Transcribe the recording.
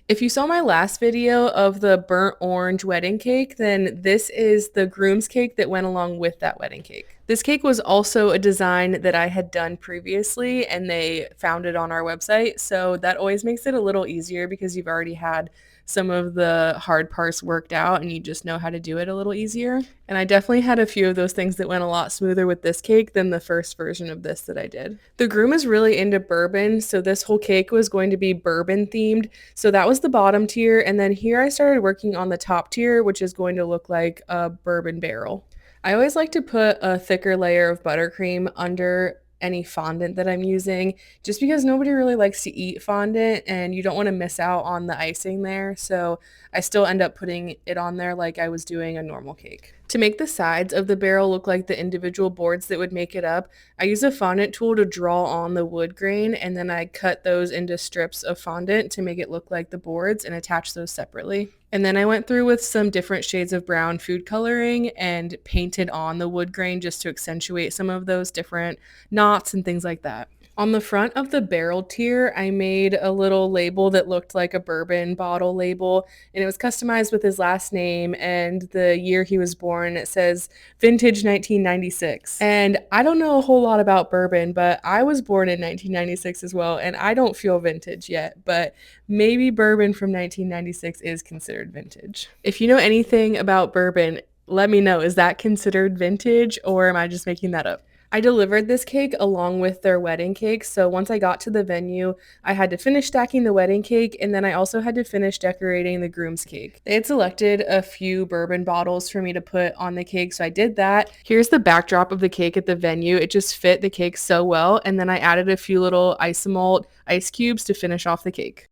If you saw my last video of the burnt orange wedding cake, then this is the groom's cake that went along with that wedding cake. This cake was also a design that I had done previously and they found it on our website. So that always makes it a little easier because you've already had some of the hard parts worked out and you just know how to do it a little easier. And I definitely had a few of those things that went a lot smoother with this cake than the first version of this that I did. The groom is really into bourbon, so this whole cake was going to be bourbon themed. So that was the bottom tier. And then here I started working on the top tier, which is going to look like a bourbon barrel. I always like to put a thicker layer of buttercream under any fondant that I'm using just because nobody really likes to eat fondant and you don't want to miss out on the icing there. So I still end up putting it on there like I was doing a normal cake. To make the sides of the barrel look like the individual boards that would make it up, I use a fondant tool to draw on the wood grain and then I cut those into strips of fondant to make it look like the boards and attach those separately. And then I went through with some different shades of brown food coloring and painted on the wood grain just to accentuate some of those different knots and things like that. On the front of the barrel tier, I made a little label that looked like a bourbon bottle label, and it was customized with his last name and the year he was born. It says vintage 1996. And I don't know a whole lot about bourbon, but I was born in 1996 as well, and I don't feel vintage yet, but maybe bourbon from 1996 is considered vintage. If you know anything about bourbon, let me know. Is that considered vintage or am I just making that up? I delivered this cake along with their wedding cake. So once I got to the venue, I had to finish stacking the wedding cake and then I also had to finish decorating the groom's cake. They had selected a few bourbon bottles for me to put on the cake, so I did that. Here's the backdrop of the cake at the venue. It just fit the cake so well. And then I added a few little isomalt ice cubes to finish off the cake.